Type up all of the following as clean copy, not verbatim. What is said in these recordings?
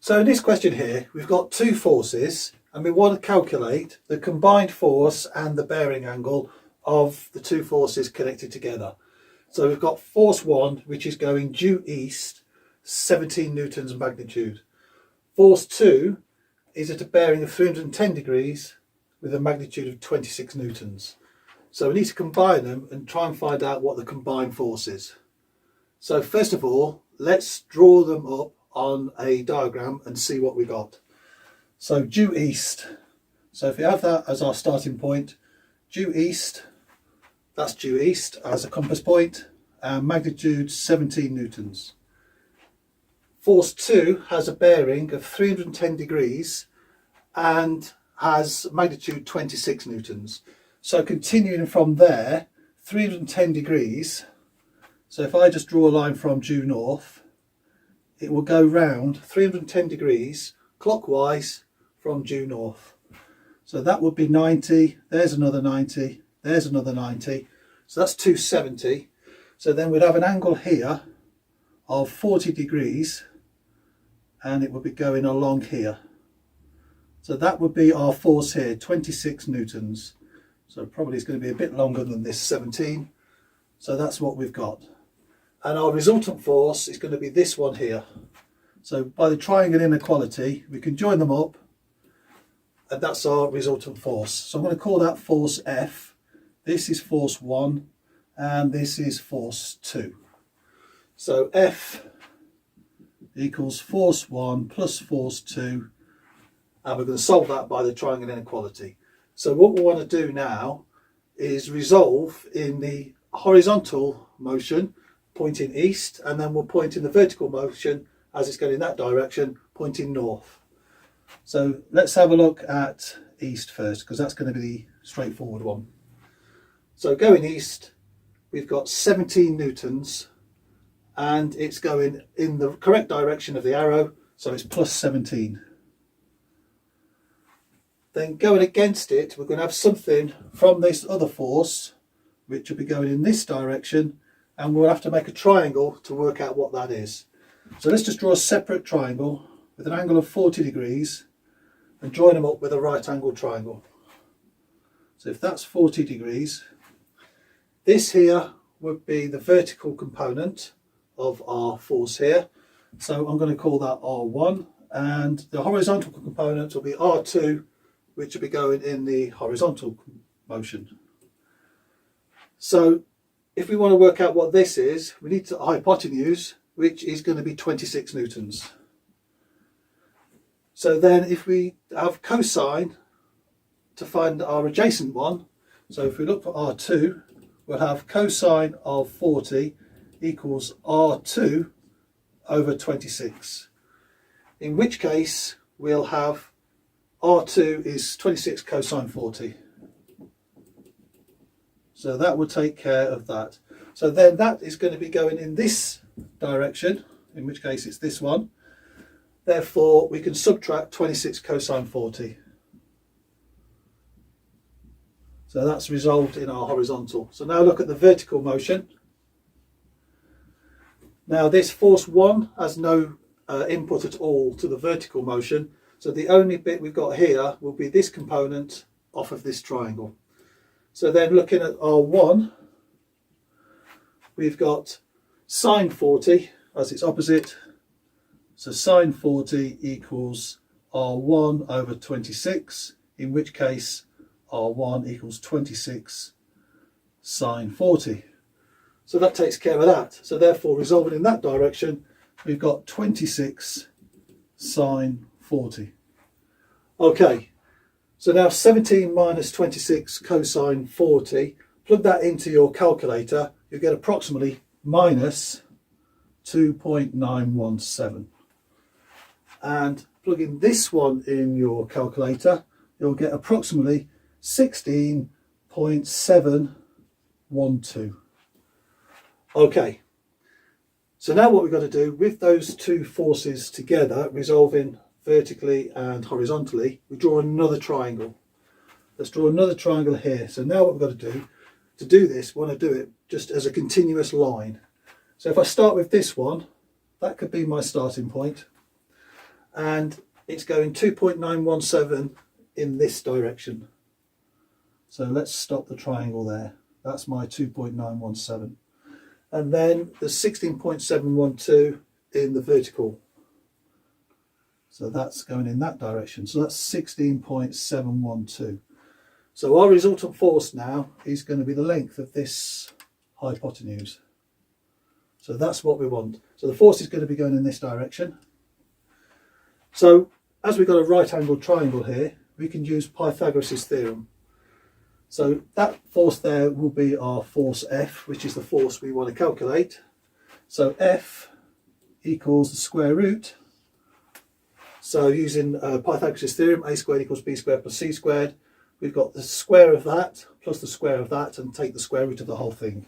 So in this question here, we've got two forces and we want to calculate the combined force and the bearing angle of the two forces connected together. So we've got force 1, which is going due east, 17 newtons magnitude. Force 2 is at a bearing of 310 degrees with a magnitude of 26 newtons. So we need to combine them and try and find out what the combined force is. So first of all, let's draw them up on a diagram and see what we got. So due east, so if we have that as our starting point, due east, that's due east as a compass point, and magnitude 17 newtons. Force 2 has a bearing of 310 degrees and has magnitude 26 newtons. So continuing from there, 310 degrees, so if I just draw a line from due north, it will go round 310 degrees clockwise from due north. So that would be 90, there's another 90, there's another 90, so that's 270. So then we'd have an angle here of 40 degrees and it would be going along here. So that would be our force here, 26 newtons. So probably it's going to be a bit longer than this 17. So that's what we've got. And our resultant force is going to be this one here. So by the triangle inequality, we can join them up and that's our resultant force. So I'm going to call that force F. This is force 1 and this is force 2. So F equals force 1 plus force 2, and we're going to solve that by the triangle inequality. So what we want to do now is resolve in the horizontal motion pointing east, and then we'll point in the vertical motion as it's going in that direction pointing north. So let's have a look at east first, because that's going to be the straightforward one. So going east, we've got 17 newtons and it's going in the correct direction of the arrow, so it's plus 17. Then going against it, we're going to have something from this other force which will be going in this direction, and we'll have to make a triangle to work out what that is. So let's just draw a separate triangle with an angle of 40 degrees and join them up with a right angle triangle. So if that's 40 degrees, this here would be the vertical component of our force here. So I'm going to call that R1, and the horizontal component will be R2, which will be going in the horizontal motion. So if we want to work out what this is, we need to hypotenuse, which is going to be 26 newtons. So then if we have cosine to find our adjacent one, so if we look for R2, we'll have cosine of 40 equals R2 over 26. In which case we'll have R2 is 26 cosine 40. So that will take care of that. So then that is going to be going in this direction, in which case it's this one. Therefore we can subtract 26 cosine 40. So that's resolved in our horizontal. So now look at the vertical motion. Now this force 1 has no input at all to the vertical motion. So the only bit we've got here will be this component off of this triangle. So then looking at R1, we've got sine 40 as its opposite. So sine 40 equals R1 over 26, in which case R1 equals 26 sine 40. So that takes care of that. So therefore, resolving in that direction, we've got 26 sine 40. Okay, so now 17 minus 26 cosine 40, plug that into your calculator, you get approximately minus 2.917. And plugging this one in your calculator, you'll get approximately 16.712. Okay, so now what we've got to do with those two forces together, resolving vertically and horizontally, we draw another triangle. Let's draw another triangle here. So now what we've got to do this, we want to do it just as a continuous line. So if I start with this one, that could be my starting point. and it's going 2.917 in this direction. So let's stop the triangle there. That's my 2.917. And then the 16.712 in the vertical. So that's going in that direction. So that's 16.712. So our resultant force now is going to be the length of this hypotenuse. So that's what we want. So the force is going to be going in this direction. So as we've got a right angled triangle here, we can use Pythagoras' theorem. So that force there will be our force F, which is the force we want to calculate. So F equals the square root. So using Pythagoras' theorem, a squared equals b squared plus c squared, we've got the square of that plus the square of that, and take the square root of the whole thing.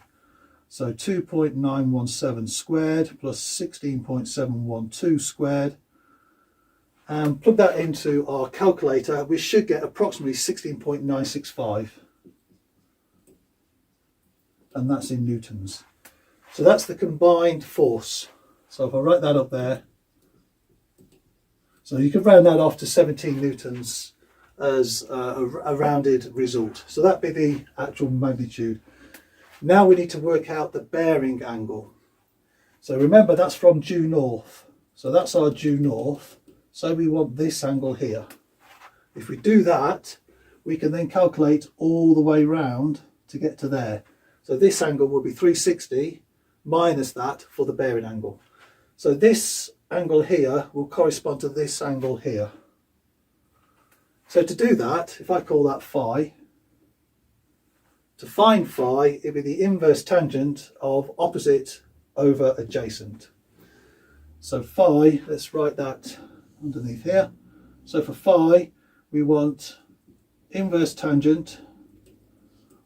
So 2.917 squared plus 16.712 squared. And plug that into our calculator, we should get approximately 16.965. And that's in newtons. So that's the combined force. So if I write that up there, so you can round that off to 17 newtons as a rounded result. So that'd be the actual magnitude. Now we need to work out the bearing angle. So remember, that's from due north. So that's our due north. So we want this angle here. If we do that, we can then calculate all the way round to get to there. So this angle will be 360 minus that for the bearing angle. So this angle here will correspond to this angle here. So to do that, if I call that phi, to find phi, it would be the inverse tangent of opposite over adjacent. So phi, let's write that underneath here. So for phi, we want inverse tangent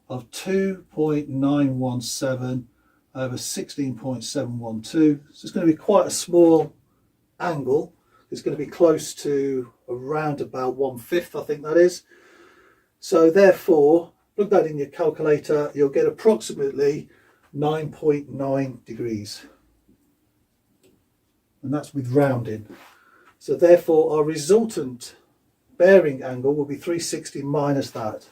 of 2.917 over 16.712. So it's going to be quite a small angle. It's going to be close to around about 1/5, I think that is. So therefore, plug that in your calculator, you'll get approximately 9.9 degrees. And that's with rounding. So therefore our resultant bearing angle will be 360 minus that.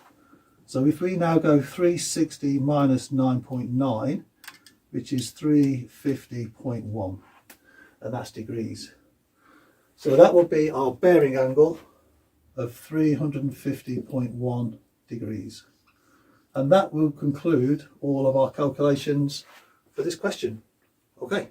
So if we now go 360 minus 9.9, which is 350.1, and that's degrees. So that will be our bearing angle of 350.1 degrees. And that will conclude all of our calculations for this question. Okay.